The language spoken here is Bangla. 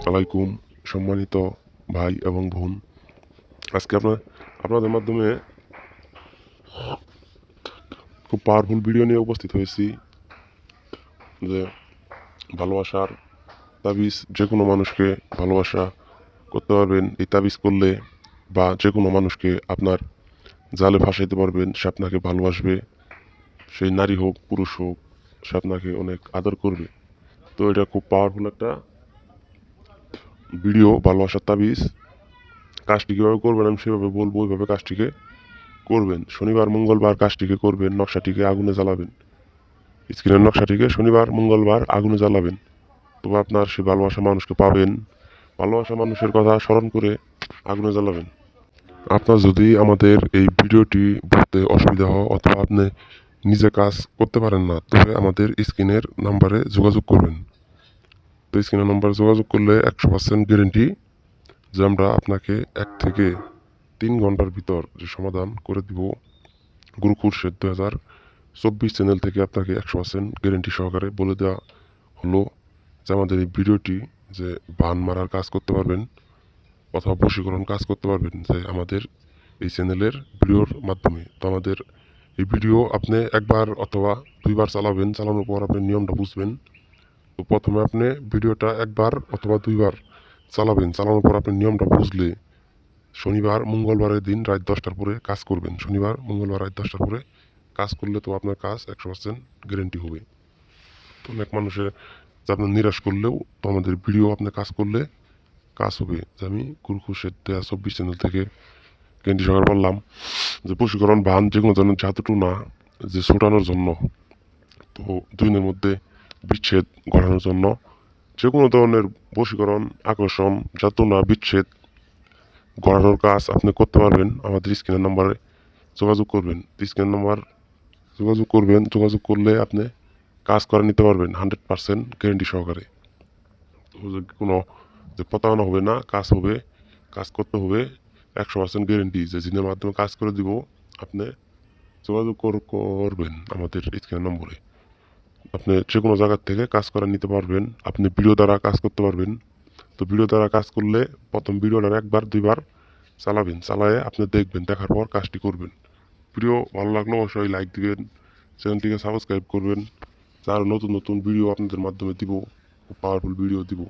আলাইকুম সম্মানিত ভাই এবং বোন। আজকে আপনাদের মাধ্যমে খুব পাওয়ারফুল ভিডিও নিয়ে উপস্থিত হয়েছি যে ভালোবাসার তাবিজ যে কোনো মানুষকে ভালোবাসা করতে পারবেন এই তাবিজ করলে, বা যে কোনো মানুষকে আপনার জালে ফাঁসাইতে পারবেন। সে আপনাকে ভালোবাসবে, সেই নারী হোক পুরুষ হোক, সে আপনাকে অনেক আদর করবে। তো এটা খুব পাওয়ারফুল একটা ভিডিও, ভালোবাসার তাবিজ। কাজটি কীভাবে করবেন আমি সেভাবে বলবো, ওইভাবে কাজটিকে করবেন। শনিবার মঙ্গলবার কাজটিকে করবেন, নকশাটিকে আগুনে জ্বালাবেন। স্ক্রিনের নকশাটিকে শনিবার মঙ্গলবার আগুনে জ্বালাবেন। তবে আপনার সেই ভালোবাসা মানুষকে পাবেন। ভালোবাসা মানুষের কথা স্মরণ করে আগুনে জ্বালাবেন। আপনার যদি আমাদের এই ভিডিওটি বুঝতে অসুবিধা হয় অথবা আপনি নিজে কাজ করতে পারেন না, তবে আমাদের স্ক্রিনের নাম্বারে যোগাযোগ করবেন। তো স্ক্রিনের নাম্বারে যোগাযোগ করলে 100% গ্যারেন্টি যে আমরা আপনাকে 1 থেকে 3 ঘন্টার ভিতর যে সমাধান করে দিব। গুরু খুরশেদ 2024 চ্যানেল থেকে আপনাকে 100% গ্যারেন্টি সহকারে বলে দেওয়া হলো যে আমাদের এই ভিডিওটি যে বান মারার কাজ করতে পারবেন অথবা বশীকরণ কাজ করতে পারবেন যে আমাদের এই চ্যানেলের ভিডিওর মাধ্যমে। তো আমাদের এই ভিডিও আপনি একবার অথবা দুইবার চালাবেন, চালানোর পর আপনি নিয়মটা বুঝবেন। তো প্রথমে আপনি ভিডিওটা একবার অথবা দুইবার চালাবেন, চালানোর পর আপনি নিয়মটা বুঝলে শনিবার মঙ্গলবারের দিন রাত 10টার পরে কাজ করবেন। শনিবার মঙ্গলবার রাত 10টার পরে কাজ করলে তো আপনার কাজ 100% গ্যারেন্টি হবে। তো অনেক মানুষের যে আপনার নিরাশ করলেও তো আমাদের ভিডিও আপনি কাজ করলে কাজ হবে। যে আমি গুরু খুরশেদ 2024 চ্যানেল থেকে গ্যারেন্টি সহকারে বললাম যে বশীকরণ বান যে কোনো ধরনের জাদুটু না, যে ছোটানোর জন্য, তো 2 দিনের মধ্যে বিচ্ছেদ ঘটানোর জন্য যে কোনো ধরনের বশীকরণ, আকর্ষণ, জাদু না, বিচ্ছেদ গড়ানোর কাজ আপনি করতে পারবেন। আমাদের স্ক্রিনের নাম্বারে যোগাযোগ করবেন। স্ক্রিনের নাম্বার যোগাযোগ করবেন, যোগাযোগ করলে আপনি কাজ করে নিতে পারবেন 100% গ্যারেন্টি সহকারে। তো কোনো যে প্রতারণা হবে না, কাজ হবে, কাজ করতে হবে 100% গ্যারেন্টি যে জিনের মাধ্যমে কাজ করে দিব। আপনি যোগাযোগ করবেন আমাদের স্ক্রিনের নম্বরে। আপনি যে কোনো জায়গার থেকে কাজ করে নিতে পারবেন। আপনি ভিডিও দ্বারা কাজ করতে পারবেন। তো ভিডিও দ্বারা কাজ করলে প্রথম ভিডিওটা একবার দুইবার চালাবেন, চালায়ে আপনি দেখবেন, দেখার পর কাজটি করবেন। ভিডিও ভালো লাগলে অবশ্যই লাইক দিবেন, চ্যানেলটিকে সাবস্ক্রাইব করবেন। আরও নতুন নতুন ভিডিও আপনাদের মাধ্যমে দিব, পাওয়ারফুল ভিডিও দিব।